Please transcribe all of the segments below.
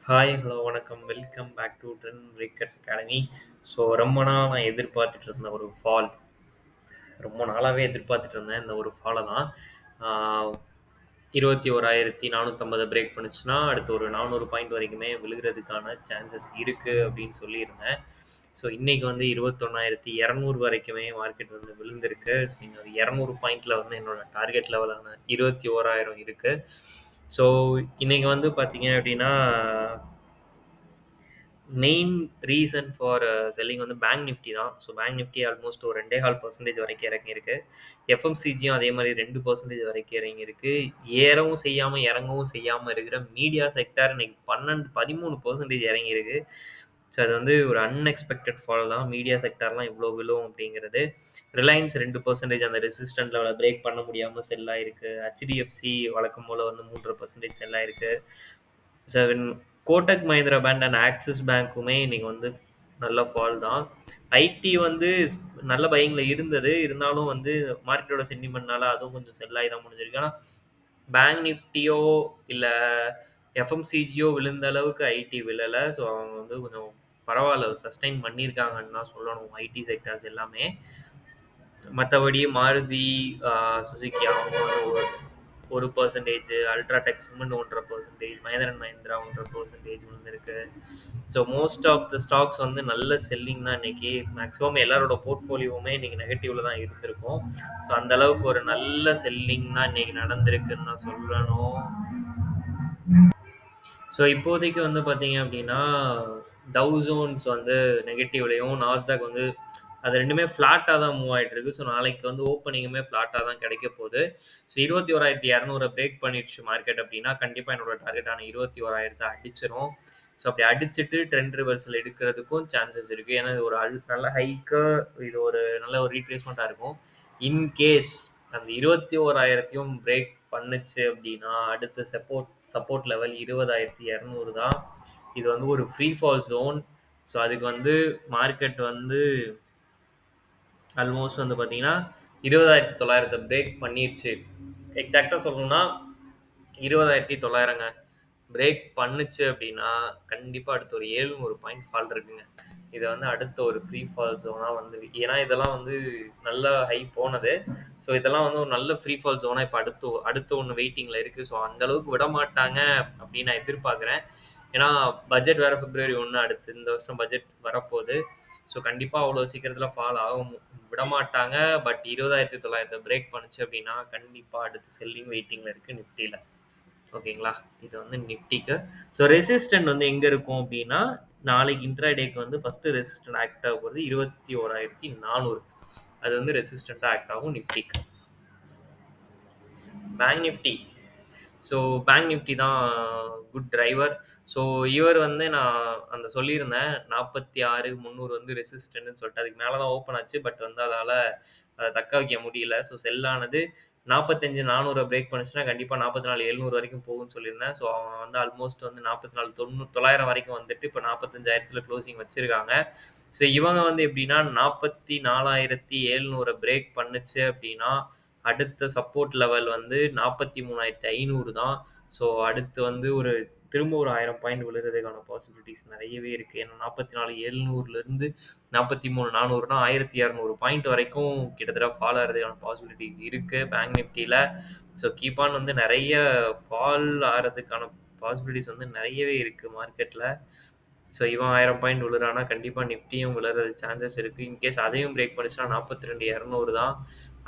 Hi, hello, வணக்கம். Welcome back to trend breakers academy. So ரொம்ப நாளா நான் எதிர்பார்த்துட்டு இருந்த ஒரு ஃபால். ரொம்ப நாளாவே எதிர்பார்த்துட்டு இருந்தேன் இந்த ஒரு ஃபால தான். ஆ 21,450 பிரேக் பண்ணுச்சுன்னா, அடுத்து ஒரு 400 பாயிண்ட் வரைக்குமே விழுகுறதுக்கான சான்சஸ் இருக்கு அப்படின்னு சொல்லியிருந்தேன். ஸோ இன்னைக்கு வந்து 21,200 வரைக்குமே மார்க்கெட் வந்து விழுந்திருக்கு. ஸோ நீங்க ஒரு 200 பாயிண்ட்ல வந்து என்னோட டார்கெட் லெவலான 21,000 இருக்கு. ஸோ இன்னைக்கு வந்து பார்த்தீங்க அப்படின்னா மெயின் ரீசன் ஃபார் செல்லிங் வந்து பேங்க் நிஃப்டி தான். ஸோ பேங்க் நிஃப்டி ஆல்மோஸ்ட் ஒரு 2.5% வரைக்கும் இறங்கியிருக்கு. எஃப்எம்சிஜியும் அதே மாதிரி 2% வரைக்கும் இறங்கியிருக்கு. ஏறவும் செய்யாம, இறங்கவும் செய்யாம இருக்கிற மீடியா செக்டார் இன்னைக்கு 12, 13% இறங்கியிருக்கு. ஸோ அது வந்து ஒரு அன்எக்ஸ்பெக்டட் ஃபால் தான். மீடியா செக்டார்லாம் இவ்வளோ விழும் அப்படிங்கிறது. ரிலையன்ஸ் 2% அந்த ரெசிஸ்டன்ட் லெவல பிரேக் பண்ண முடியாம செல் ஆயிருக்கு. ஹெச்டிஎஃப்சி வழக்கம் போல வந்து 3.5% செல் ஆயிருக்கு. So Kotak Mahindra bank and Axis பேங்க்குமே இன்னைக்கு வந்து நல்ல ஃபால் தான். ஐடி வந்து நல்ல பையிங்ல இருந்தது. இருந்தாலும் வந்து மார்க்கெட்டோட சென்டிமெண்ட்னால அதுவும் கொஞ்சம் செல் ஆகி தான் முடிஞ்சிருக்கு. ஆனா பேங்க் நிஃப்டியோ இல்ல எஃப்எம்சிஜியோ விழுந்த அளவுக்கு ஐடி விழல. ஸோ அவங்க வந்து கொஞ்சம் பரவால்ல சஸ்டெயின் பண்ணியிருக்காங்கன்னு தான் சொல்லணும். ஐடி செக்டார்ஸ் எல்லாமே. மத்தபடி மாருதி, சுசுகி அவங்க வந்து 1%, UltraTech cement 1.5%, Mahindra and Mahindra 1.5% விழுந்திருக்கு. So most of the stocks வந்து நல்ல செல்லிங் தான் இன்னைக்கு. மேக்ஸிமம் எல்லாரோட போர்ட்ஃபோலியோவுமே இன்னைக்கு நெகட்டிவ்ல தான் இருந்திருக்கும். ஸோ அந்த அளவுக்கு ஒரு நல்ல செல்லிங் தான் இன்னைக்கு நடந்திருக்குன்னு நான் சொல்லணும். ஸோ இப்போதைக்கு வந்து பார்த்தீங்க அப்படின்னா, டவ் ஜோன்ஸ் வந்து நெகட்டிவ்லயும், நாஸ்டாக் வந்து அது 2மே ஃப்ளாட்டா தான் மூவ் ஆயிட்டு இருக்கு. ஸோ நாளைக்கு வந்து ஓப்பனிங்குமே ஃப்ளாட்டா தான் கிடைக்க போகுது. ஸோ 21,200 பிரேக் பண்ணிடுச்சு மார்க்கெட் அப்படின்னா, கண்டிப்பா என்னோட டார்கெட்டான 21,000 அடிச்சிரும். ஸோ அப்படி அடிச்சுட்டு ட்ரெண்ட் ரிவர்சல் எடுக்கிறதுக்கும் சான்சஸ் இருக்கு. ஏன்னா இது ஒரு நல்ல ஹைக்கு, இது ஒரு நல்ல ஒரு ரீட்ரேஸ்மெண்ட்டா இருக்கும். இன்கேஸ் அந்த 21,000த்தையும் பிரேக் பண்ணுச்சு அப்படின்னா, அடுத்த சப்போர்ட் லெவல் 20,200 தான். இது வந்து ஒரு ஃப்ரீ ஃபால் ஜோன். ஸோ அதுக்கு வந்து மார்க்கெட் வந்து ஆல்மோஸ்ட் வந்து பார்த்தீங்கன்னா 20,900 பிரேக் பண்ணிருச்சு. எக்ஸாக்டா சொல்லணும்னா 20,900ங்க. பிரேக் பண்ணுச்சு அப்படின்னா, கண்டிப்பா அடுத்து ஒரு 700 பாயிண்ட் ஃபால் இருக்குங்க. இது வந்து அடுத்த ஒரு ஃப்ரீ ஃபால் ஜோனா வந்து ஏன்னா இதெல்லாம் வந்து நல்ல ஹை போனது. ஸோ இதெல்லாம் வந்து ஒரு நல்ல ஃப்ரீ ஃபால் ஜோனா இப்ப அடுத்த ஒண்ணு வெயிட்டிங்ல இருக்கு. ஸோ அந்த அளவுக்கு விடமாட்டாங்க அப்படின்னு நான் எதிர்பார்க்கிறேன். ஏன்னா பட்ஜெட் வேற பிப்ரவரி 1 அடுத்து இந்த வருஷம் பட்ஜெட் வரப்போகுது. ஸோ கண்டிப்பா அவ்வளோ சீக்கிரத்துல ஃபால் ஆகும் விடமாட்டாங்க. பட் 20,900 பிரேக் பண்ணுச்சு அப்படின்னா, கண்டிப்பா அடுத்து செல்லிங் வெயிட்டிங்ல இருக்கு நிஃப்டில. ஓகேங்களா? இது வந்து நிஃப்டிக்கு. ஸோ ரெசிஸ்டன்ட் வந்து எங்க இருக்கும் அப்படின்னா, நாளைக்கு இன்ட்ராடேக்கு வந்து ஃபர்ஸ்ட் ரெசிஸ்டன்ட் ஆக்ட் ஆக போறது 21,400. அது வந்து ரெசிஸ்டன்ட்டா ஆக்ட் ஆகும் நிஃப்டிக்கு. Bank Nifty. So bank Nifty தான் குட் டிரைவர். ஸோ இவர் வந்து நான் அந்த சொல்லியிருந்தேன் 46,300 வந்து ரெசிஸ்டன்ட்னு சொல்லிட்டு அதுக்கு மேலே தான் ஓப்பன் ஆச்சு. பட் வந்து அதால அத தக்க வைக்க முடியல. ஸோ செல் ஆனது 45,400 பிரேக் பண்ணுச்சுன்னா கண்டிப்பா 44,700 வரைக்கும் போகும்னு சொல்லியிருந்தேன். ஸோ அவன் வந்து ஆல்மோஸ்ட் வந்து 44,900 வரைக்கும் வந்துட்டு இப்போ 45,000த்துல க்ளோசிங் வச்சிருக்காங்க. ஸோ இவங்க வந்து எப்படின்னா 44,700 பிரேக் பண்ணுச்சு அப்படின்னா, அடுத்த சப்போர்ட் லெவல் வந்து 43,500 தான். ஸோ அடுத்து வந்து திரும்ப ஒரு 1000 பாயிண்ட் விழுறதுக்கான பாசிபிலிட்டிஸ் நெறையவே இருக்கு. ஏன்னா 44,700லேருந்து 43,400னா 1,200 பாயிண்ட் வரைக்கும் கிட்டத்தட்ட ஃபால் ஆறதுக்கான பாசிபிலிட்டிஸ் இருக்கு பேங்க் நிஃப்டில. ஸோ கீப் ஆன் வந்து நெறைய ஃபால் ஆறதுக்கான பாசிபிலிட்டிஸ் வந்து நெறையவே இருக்கு மார்க்கெட்ல. ஸோ இவன் 1000 பாயிண்ட் விழுறான்னா, கண்டிப்பா நிஃப்டியும் விழறது சான்சஸ் இருக்கு. இன்கேஸ் அதையும் பிரேக் பண்ணுச்சுன்னா 42,200 தான்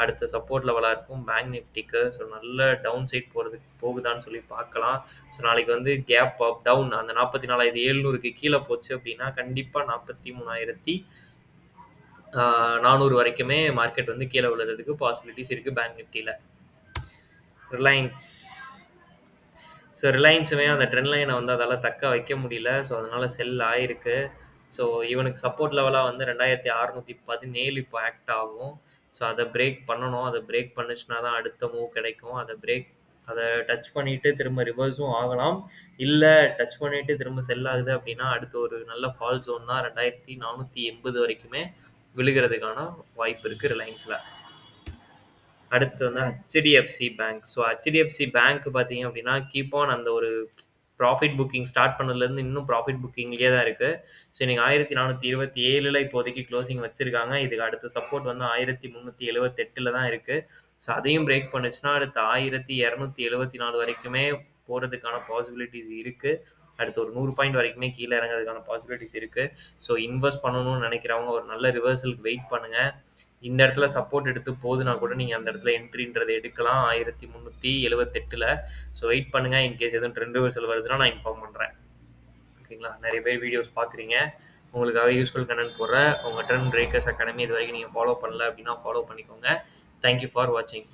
அடுத்த சப்போர்ட் லெவலா இருக்கும் பேங்க் நிஃப்டிக்கு. ஸோ நல்ல டவுன் சைட் போகுதான்னு சொல்லி பார்க்கலாம். ஸோ நாளைக்கு வந்து கேப் அப் டவுன் அந்த 44,700க்கு கீழ போச்சு அப்படின்னா, கண்டிப்பா 43,400 வரைக்குமே மார்க்கெட் வந்து கீழ விழுறதுக்கு பாசிபிலிட்டிஸ் இருக்கு பேங்க் நிஃப்டில. ரிலையன்ஸ். ஸோ ரிலையன்ஸுமே அந்த ட்ரெண்ட் லைனை வந்து அதால தக்க வைக்க முடியல. ஸோ அதனால செல் ஆயிருக்கு. ஸோ இவனுக்கு சப்போர்ட் லெவலா வந்து 2,617 இப்போ ஆக்ட் ஆகும். ஸோ அத பிரேக் பண்ணணும். அத பிரேக் பண்ணுச்சுனா தான் அடுத்த மூவ் கிடைக்கும். அத டச் பண்ணிட்டு திரும்ப ரிவர்ஸும் ஆகலாம். இல்ல டச் பண்ணிட்டு திரும்ப செல் ஆகுது அப்படின்னா, அடுத்து ஒரு நல்ல ஃபால் ஜோன் தான் 2,480 வரைக்குமே விழுகிறதுக்கான வாய்ப்பு இருக்கு ரிலையன்ஸ்ல. அடுத்து வந்து HDFC bank. So HDFC bank பார்த்தீங்க அப்படின்னா, கீப் ஆன் அந்த ஒரு ப்ராஃபிட் புக்கிங் ஸ்டார்ட் பண்ணதுலேருந்து இன்னும் ப்ராஃபிட் புக்கிங்லேயே தான் இருக்குது. ஸோ இன்னைக்கு 1427ல் இப்போதைக்கு க்ளோசிங் வச்சிருக்காங்க. இதுக்கு அடுத்த சப்போர்ட் வந்து 1378ல தான் இருக்குது. ஸோ அதையும் பிரேக் பண்ணுச்சுன்னா அடுத்து 1274 வரைக்குமே போறதுக்கான பாசிபிலிட்டிஸ் இருக்கு. அடுத்து ஒரு 100 பாயிண்ட் வரைக்குமே கீழ இறங்குறதுக்கான பாசிபிலிட்டிஸ் இருக்கு. ஸோ இன்வெஸ்ட் பண்ணணும்னு நினைக்கிறவங்க ஒரு நல்ல ரிவர்சலுக்கு வெயிட் பண்ணுங்க. இந்த இடத்துல சப்போர்ட் எடுத்து போகுதுனா கூட நீங்க அந்த இடத்துல என்ட்ரின்றத எடுக்கலாம் 1378ல. ஸோ வெயிட் பண்ணுங்க. இன்கேஸ் எதுவும் ட்ரெண்ட் ரிவர்சல் வருதுன்னா நான் இன்ஃபார்ம் பண்றேன். ஓகேங்களா? நெறைய பேர் வீடியோஸ் பார்க்குறீங்க. உங்களுக்காக யூஸ்ஃபுல் கன்டென்ட் போடுறேன். உங்க ட்ரெண்ட் பிரேக்கர்ஸ் அகாடமி இதுவரைக்கும் நீங்க ஃபாலோ பண்ணல அப்படின்னா ஃபாலோ பண்ணிக்கோங்க. தேங்க் யூ ஃபார் வாட்சிங்.